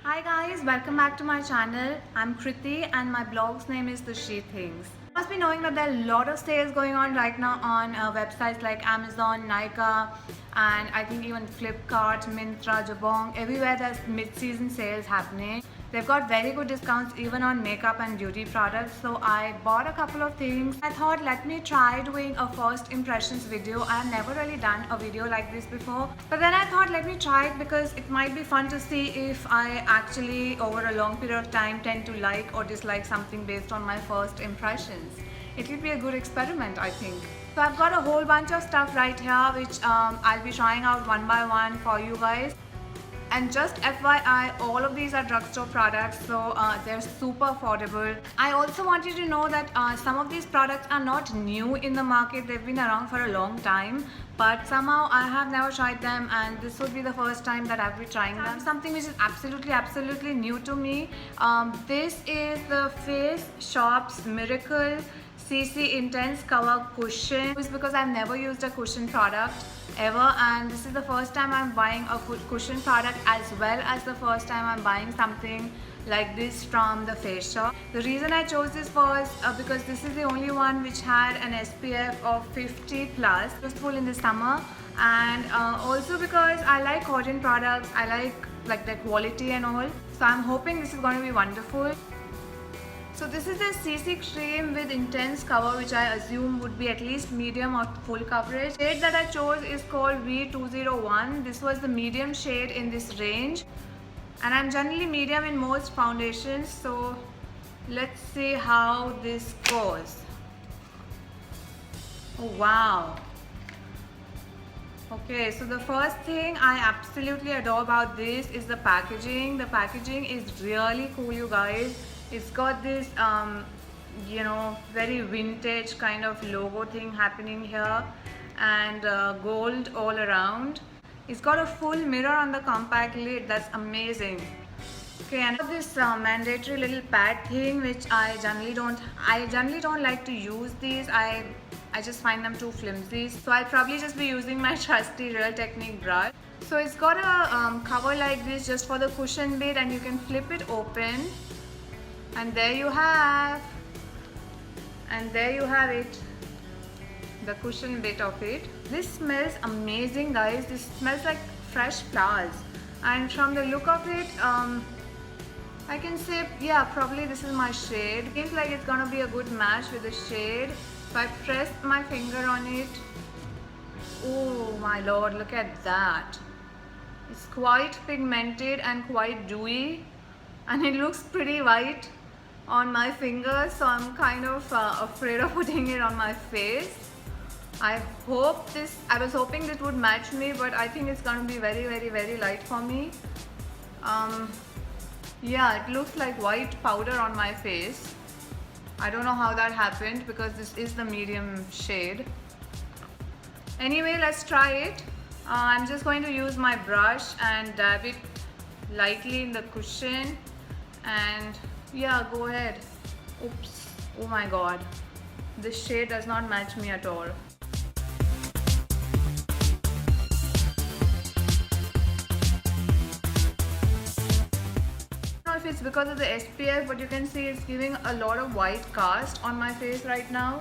Hi guys, welcome back to my channel. I'm Kriti and my blog's name is The She Things. You must be knowing that there are a lot of sales going on right now on websites like Amazon, Nykaa, and I think even Flipkart, Myntra, Jabong. Everywhere there's mid-season sales happening. They've got very good discounts even on makeup and beauty products. So I bought a couple of things. I thought let me try doing a first impressions video. I've never really done a video like this before. But then I thought let me try it because it might be fun to see if I actually over a long period of time tend to like or dislike something based on my first impressions. It will be a good experiment, I think. So I've got a whole bunch of stuff right here which I'll be trying out one by one for you guys. And just FYI, all of these are drugstore products, so they're super affordable. I also want you to know that some of these products are not new in the market. They've been around for a long time, but somehow I have never tried them, and this would be the first time that I'll be trying them. Something which is absolutely new to me. This is the Face Shop's Miracle CC Intense Cover Cushion. It's because I've never used a cushion product ever, and this is the first time I'm buying a cushion product as well as the first time I'm buying something like this from the Face Shop. The reason I chose this was because this is the only one which had an SPF of 50 plus, useful in the summer, and also because I like cotton products, I like their quality and all, so I'm hoping this is going to be wonderful. So this is the CC cream with intense cover, which I assume would be at least medium or full coverage. The shade that I chose is called V201. This was the medium shade in this range, and I'm generally medium in most foundations, so let's see how this goes. Oh wow. Okay, so the first thing I absolutely adore about this is the packaging. The packaging is really cool, you guys. It's got this very vintage kind of logo thing happening here, and gold all around. It's got a full mirror on the compact lid. That's amazing. Okay, and this mandatory little pad thing, which I generally don't like to use these. I just find them too flimsy, so I'll probably just be using my trusty Real Technique brush. So it's got a cover like this just for the cushion bit, and you can flip it open, and there you have it, the cushion bit of it. This smells amazing, guys. This smells like fresh flowers, and from the look of it, I can say, yeah, probably this is my shade. It seems like it's gonna be a good match with the shade. So I pressed my finger on it. Oh my lord, look at that. It's quite pigmented and quite dewy, and it looks pretty white on my fingers, so I'm kind of afraid of putting it on my face. I was hoping this would match me, but I think it's gonna be very light for me. Yeah, it looks like white powder on my face. I don't know how that happened because this is the medium shade. Anyway, let's try it. I'm just going to use my brush and dab it lightly in the cushion, and yeah, go ahead. Oops, oh my god, this shade does not match me at all. I don't know if it's because of the SPF, but you can see it's giving a lot of white cast on my face right now.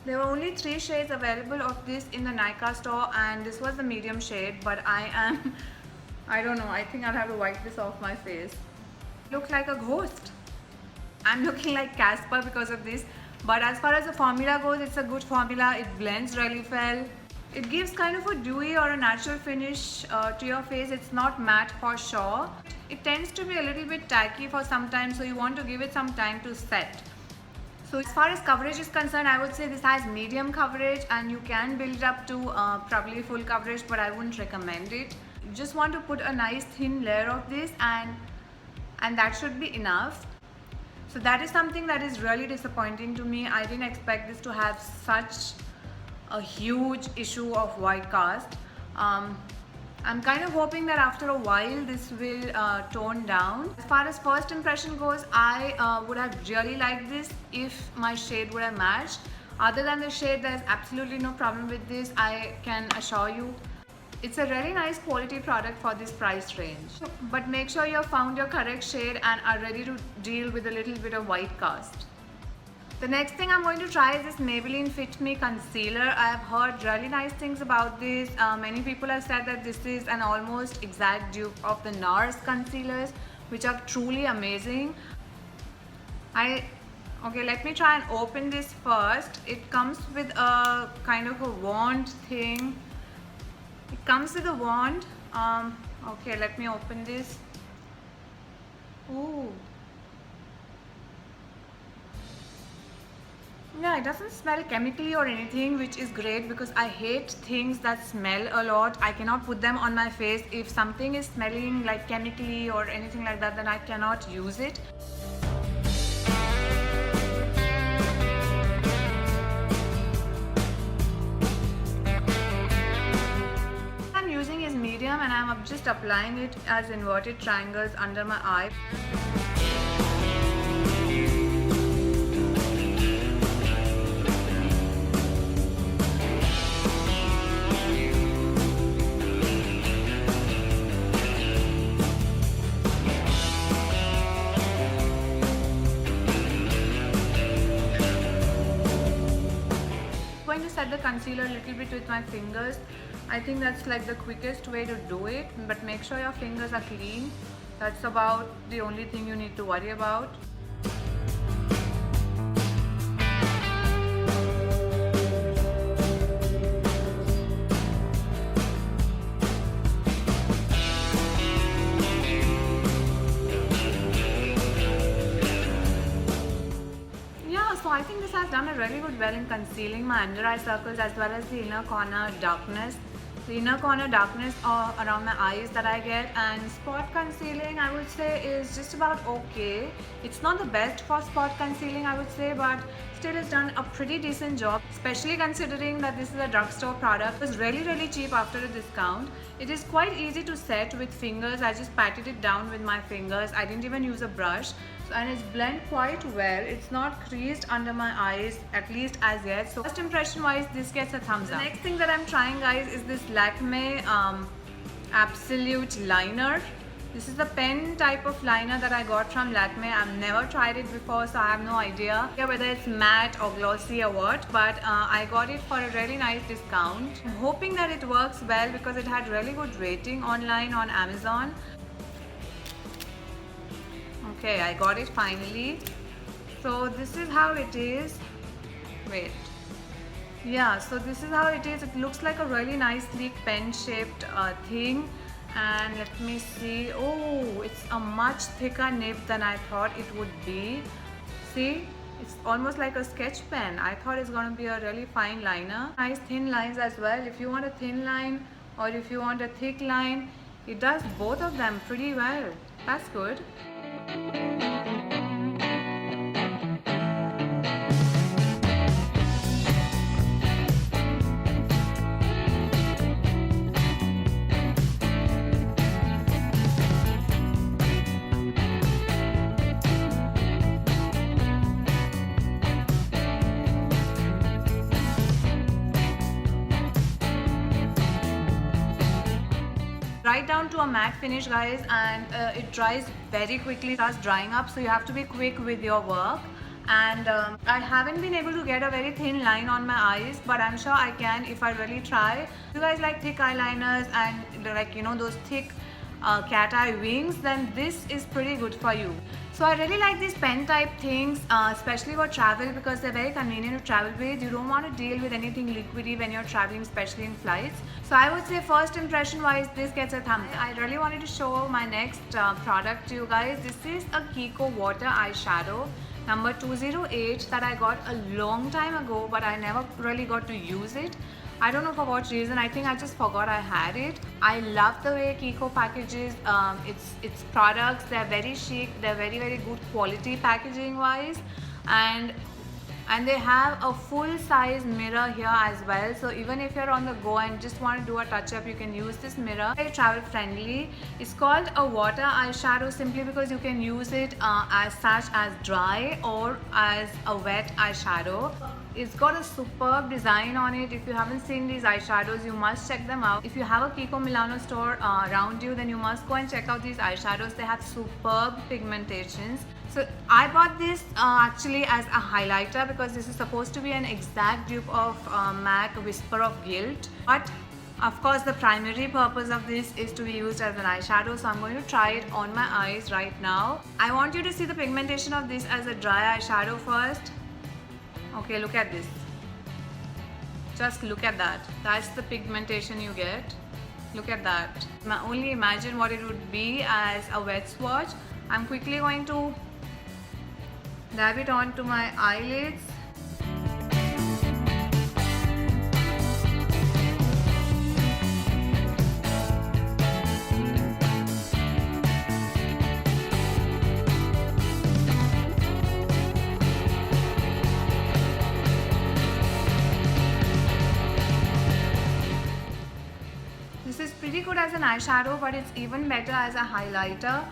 There were only 3 shades available of this in the Nykaa store, and this was the medium shade, but I don't know, I think I'll have to wipe this off my face. Look like a ghost. I'm looking like Casper because of this, but as far as the formula goes, it's a good formula. It blends really well. It gives kind of a dewy or a natural finish to your face. It's not matte for sure. It tends to be a little bit tacky for some time, so you want to give it some time to set. So as far as coverage is concerned, I would say this has medium coverage, and you can build it up to probably full coverage, but I wouldn't recommend it. You just want to put a nice thin layer of this, and and that should be enough. So that is something that is really disappointing to me. I didn't expect this to have such a huge issue of white cast. I'm kind of hoping that after a while this will tone down. As far as first impression goes, I would have really liked this if my shade would have matched. Other than the shade, there's absolutely no problem with this, I can assure you. It's a really nice quality product for this price range. But make sure you have found your correct shade and are ready to deal with a little bit of white cast. The next thing I'm going to try is this Maybelline Fit Me Concealer. I have heard really nice things about this. Many people have said that this is an almost exact dupe of the NARS concealers, which are truly amazing. Okay, let me try and open this first. It comes with a kind of a wand thing. It comes with a wand. Okay, let me open this. Ooh. Yeah, it doesn't smell chemically or anything, which is great because I hate things that smell a lot. I cannot put them on my face. If something is smelling like chemically or anything like that, then I cannot use it. I'm using is medium and I'm just applying it as inverted triangles under my eye. Going to set the concealer a little bit with my fingers. I think that's like the quickest way to do it, but make sure your fingers are clean. That's about the only thing you need to worry about. So I think this has done a really good well in concealing my under eye circles as well as the inner corner darkness. The inner corner darkness around my eyes that I get, and spot concealing I would say is just about okay. It's not the best for spot concealing I would say, but still it's done a pretty decent job, especially considering that this is a drugstore product. It was really cheap after a discount. It is quite easy to set with fingers. I just patted it down with my fingers. I didn't even use a brush. And it's blend quite well. It's not creased under my eyes, at least as yet. So first impression wise, this gets a thumbs up. The next thing that I'm trying, guys, is this Lakme Absolute Liner. This is the pen type of liner that I got from Lakme. I've never tried it before, so I have no idea whether it's matte or glossy or what, but I got it for a really nice discount. I'm hoping that it works well because it had really good rating online on Amazon. Okay, I got it finally. So this is how it is. Wait. Yeah, so this is how it is. It looks like a really nice sleek pen shaped thing. And let me see. Oh, it's a much thicker nib than I thought it would be. See, it's almost like a sketch pen. I thought it's going to be a really fine liner. Nice thin lines as well. If you want a thin line or if you want a thick line, it does both of them pretty well. That's good. Right down to a matte finish, guys, and it dries very quickly. It starts drying up, so you have to be quick with your work. And I haven't been able to get a very thin line on my eyes, but I'm sure I can if I really try. If you guys like thick eyeliners and like, you know, those thick cat eye wings, then this is pretty good for you. So I really like these pen type things, especially for travel, because they're very convenient to travel with. You don't want to deal with anything liquidy when you're traveling, especially in flights. So I would say first impression wise, this gets a thumbs up. I really wanted to show my next product to you guys. This is a Kiko Water Eyeshadow number 208 that I got a long time ago, but I never really got to use it. I don't know for what reason. I think I just forgot I had it. I love the way Kiko packages its products. They're very chic. They're very good quality packaging wise, and they have a full size mirror here as well. So even if you're on the go and just want to do a touch up, you can use this mirror. Very travel friendly. It's called a water eyeshadow simply because you can use it as such, as dry or as a wet eyeshadow. It's got a superb design on it. If you haven't seen these eyeshadows, you must check them out. If you have a Kiko Milano store around you, then you must go and check out these eyeshadows. They have superb pigmentations. So I bought this actually as a highlighter because this is supposed to be an exact dupe of MAC Whisper of Guilt. But of course the primary purpose of this is to be used as an eyeshadow. So I'm going to try it on my eyes right now. I want you to see the pigmentation of this as a dry eyeshadow first. Okay, look at this. Just look at that. That's the pigmentation you get. Look at that. Only imagine what it would be as a wet swatch. I'm quickly going to dab it onto my eyelids. This is pretty good as an eyeshadow, but it's even better as a highlighter.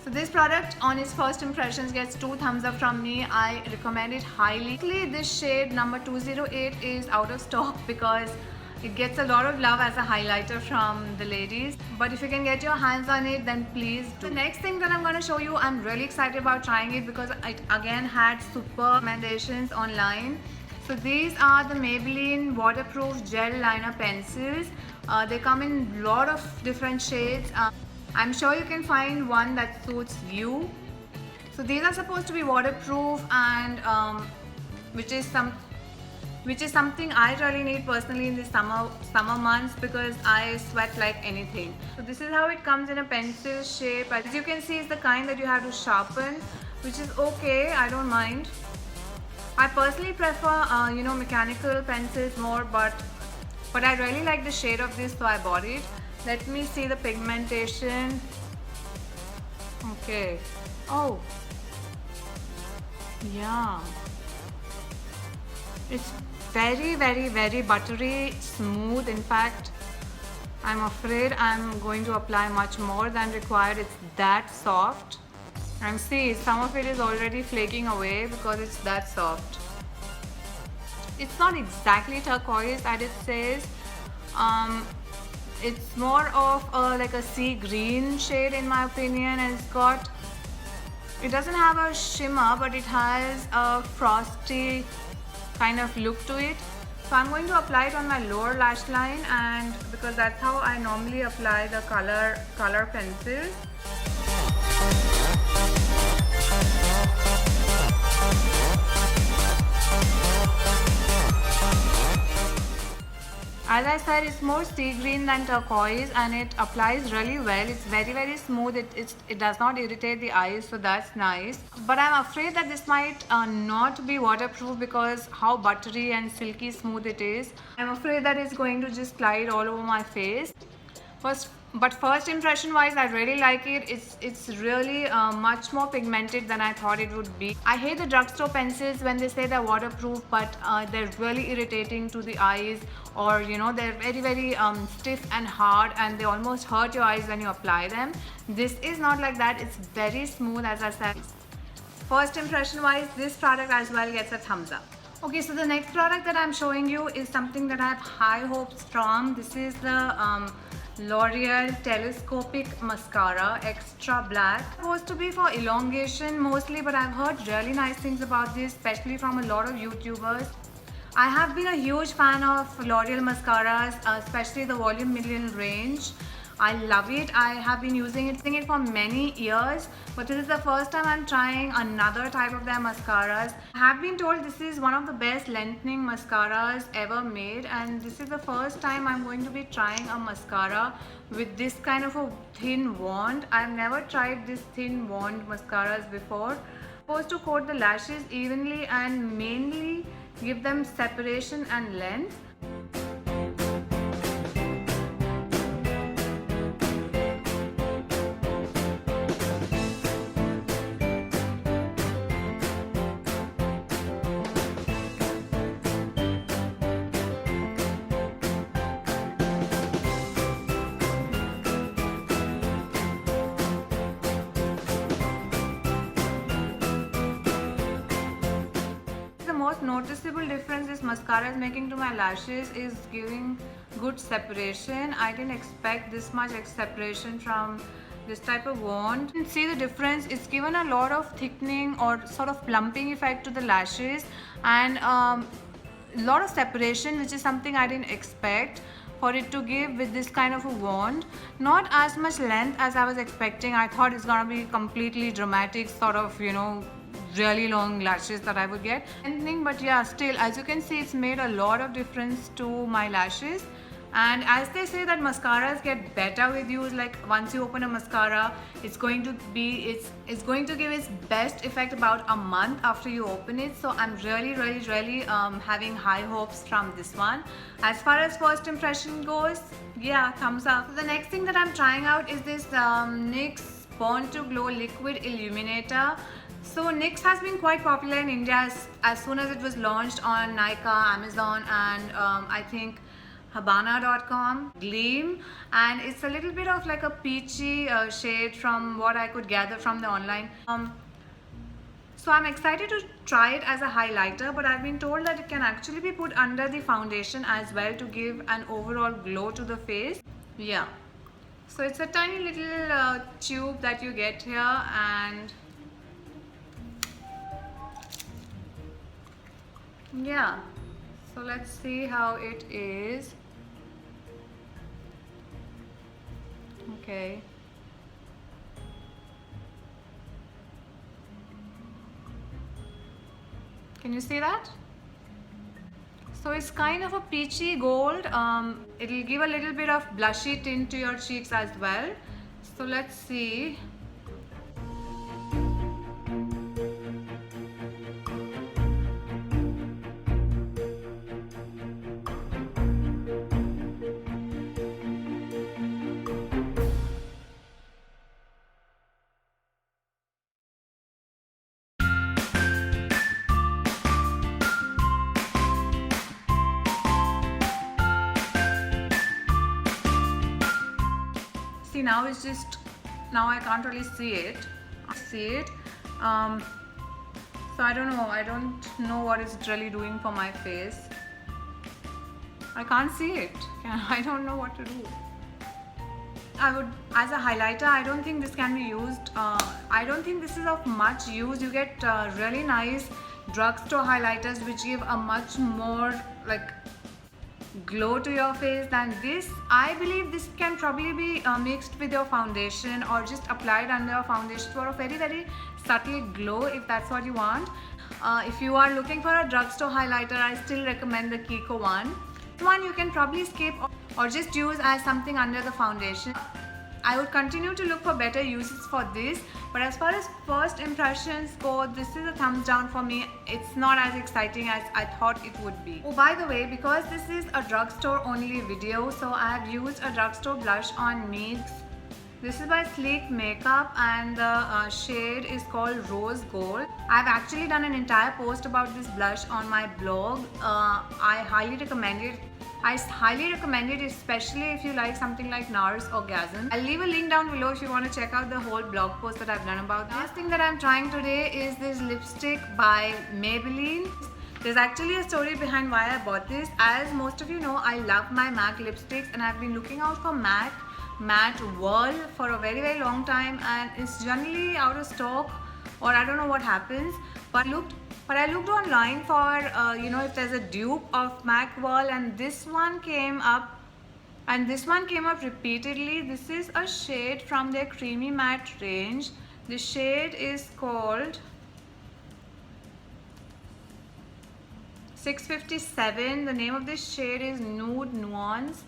So this product on its first impressions gets 2 thumbs up from me. I recommend it highly. This shade number 208 is out of stock because it gets a lot of love as a highlighter from the ladies. But if you can get your hands on it, then please do. The next thing that I'm going to show you, I'm really excited about trying it because it again had super recommendations online. So these are the Maybelline waterproof gel liner pencils. They come in a lot of different shades. I'm sure you can find one that suits you. So these are supposed to be waterproof, and which is something I really need personally in the summer months because I sweat like anything. So this is how it comes in a pencil shape. As you can see, it's the kind that you have to sharpen, which is okay. I don't mind. I personally prefer mechanical pencils more, but I really like the shade of this, so I bought it. Let me see the pigmentation. Okay. Oh. Yeah. It's very buttery smooth. In fact, I'm afraid I'm going to apply much more than required. It's that soft. And see, some of it is already flaking away because it's that soft. It's not exactly turquoise as it says. It's more of like a sea green shade in my opinion, and it doesn't have a shimmer, but it has a frosty kind of look to it. So I'm going to apply it on my lower lash line, and because that's how I normally apply the color pencils. As I said, it's more sea green than turquoise, and it applies really well. It's very smooth. It does not irritate the eyes, so that's nice. But I'm afraid that this might not be waterproof because how buttery and silky smooth it is. I'm afraid that it's going to just slide all over my face. But first impression wise, I really like it. It's really much more pigmented than I thought it would be. I hate the drugstore pencils when they say they're waterproof, but they're really irritating to the eyes, or they're very stiff and hard, and they almost hurt your eyes when you apply them. This is not like that. It's very smooth, as I said. First impression wise, this product as well gets a thumbs up. Okay, so the next product that I'm showing you is something that I have high hopes from. This is the L'Oreal Telescopic Mascara Extra Black. It's supposed to be for elongation mostly, but I've heard really nice things about this, especially from a lot of YouTubers. I have been a huge fan of L'Oreal mascaras, especially the Volume Million range. I love it. I have been using it for many years, but this is the first time I'm trying another type of their mascaras. I have been told this is one of the best lengthening mascaras ever made, and this is the first time I'm going to be trying a mascara with this kind of a thin wand. I've never tried this thin wand mascaras before. Supposed to coat the lashes evenly and mainly give them separation and length. most noticeable difference this mascara is making to my lashes is giving good separation. I didn't expect this much separation from this type of wand. You can see the difference. It's given a lot of thickening or sort of plumping effect to the lashes, and a lot of separation, which is something I didn't expect for it to give with this kind of a wand. Not as much length as I was expecting. I thought it's gonna be completely dramatic, sort of, you know, really long lashes that I would get. But yeah, still, as you can see, it's made a lot of difference to my lashes. And as they say that mascaras get better with use, like once you open a mascara, it's going to give its best effect about a month after you open it. So I'm really having high hopes from this one. As far as first impression goes, yeah, thumbs up. So the next thing that I'm trying out is this NYX Born to Glow Liquid Illuminator. So NYX has been quite popular in India as soon as it was launched on Nykaa, Amazon, and I think Habana.com, Gleam, and it's a little bit of like a peachy shade from what I could gather from the online. So I'm excited to try it as a highlighter, but I've been told that it can actually be put under the foundation as well to give an overall glow to the face. Yeah. So it's a tiny little tube that you get here, and yeah. So let's see how it is. Okay. Can you see that? So it's kind of a peachy gold. It'll give a little bit of blushy tint to your cheeks as well. So let's see. See, now it's just, now I can't really see it. So I don't know what it's really doing for my face. I can't see it. I don't know what to do. I would, as a highlighter, I don't think this can be used. I don't think this is of much use. You get really nice drugstore highlighters which give a much more like glow to your face than this. I believe this can probably be mixed with your foundation or just applied under your foundation for a very subtle glow if that's what you want. If you are looking for a drugstore highlighter, I still recommend the Kiko one. This one you can probably skip or just use as something under the foundation. I would continue to look for better uses for this, but as far as first impressions go, this is a thumbs down for me. It's not as exciting as I thought it would be. Oh, by the way, because this is a drugstore only video, so I have used a drugstore blush on me. This is by Sleek Makeup and the shade is called Rose Gold. I've actually done an entire post about this blush on my blog. I highly recommend it, especially if you like something like NARS Orgasm. I'll leave a link down below if you want to check out the whole blog post that I've done about this. The last thing that I'm trying today is this lipstick by Maybelline. There's actually a story behind why I bought this. As most of you know, I love my MAC lipsticks and I've been looking out for MAC Matte Whirl for a very long time, and it's generally out of stock, or I don't know what happens. But I looked online for if there's a dupe of MAC Whirl, and this one came up, repeatedly. This is a shade from their Creamy Matte range. The shade is called 657. The name of this shade is Nude Nuance.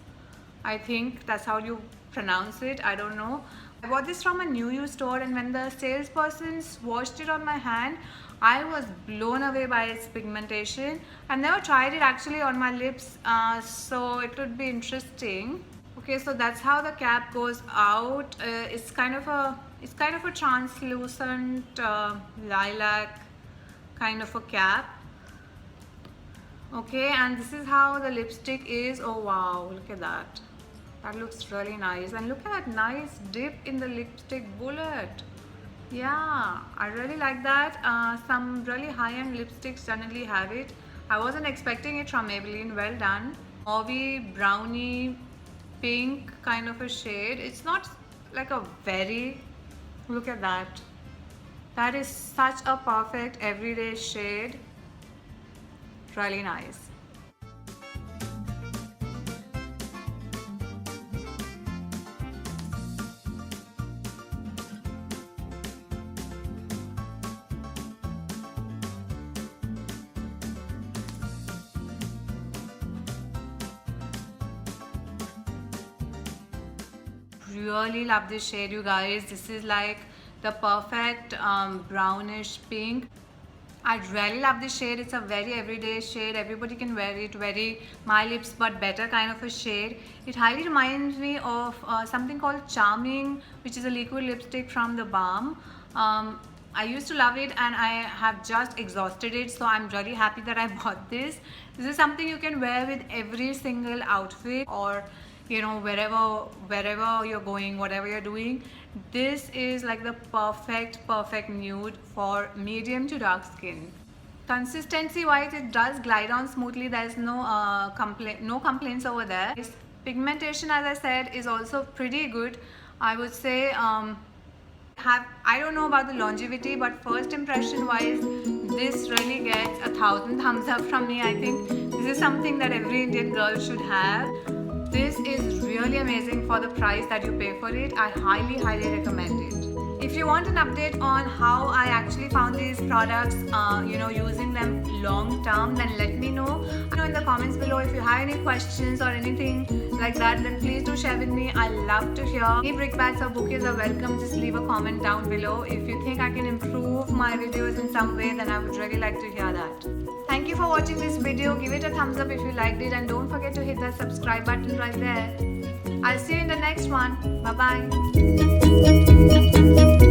I think that's how you pronounce it. I don't know. I bought this from a New You store, and when the salesperson swatched it on my hand, I was blown away by its pigmentation. I've never tried it actually on my lips, so it would be interesting. Okay, so that's how the cap goes out. It's kind of a translucent lilac kind of a cap. Okay, and this is how the lipstick is. Oh wow, look at that. That looks really nice. And look at that nice dip in the lipstick bullet. Yeah, I really like that. Some really high-end lipsticks generally have it. I wasn't expecting it from Maybelline. Well done. Mauvey, brownie, pink kind of a shade. It's not like a very... Look at that. That is such a perfect everyday shade. Really nice. Really love this shade, you guys. This is like the perfect brownish pink. I really love this shade. It's a very everyday shade. Everybody can wear it. Very my lips but better kind of a shade. It highly reminds me of something called Charming, which is a liquid lipstick from the Balm. I used to love it and I have just exhausted it, so I'm really happy that I bought this. This is something you can wear with every single outfit, or you know, wherever you're going, whatever you're doing. This is like the perfect nude for medium to dark skin. Consistency wise, it does glide on smoothly. There's no complaints over there. Pigmentation, as I said, is also pretty good. I would say I don't know about the longevity, but first impression wise, this really gets 1,000 thumbs up from me. I think this is something that every Indian girl should have. This is really amazing for the price that you pay for it. I highly recommend it. If you want an update on how I actually found these products, using them long term, then let me know. In the comments below. If you have any questions or anything like that, then please do share with me. I love to hear. Any brickbats or bouquets are welcome. Just leave a comment down below. If you think I can improve my videos in some way, then I would really like to hear that. Thank you for watching this video. Give it a thumbs up if you liked it, and don't forget to hit that subscribe button right there. I'll see you in the next one. Bye bye.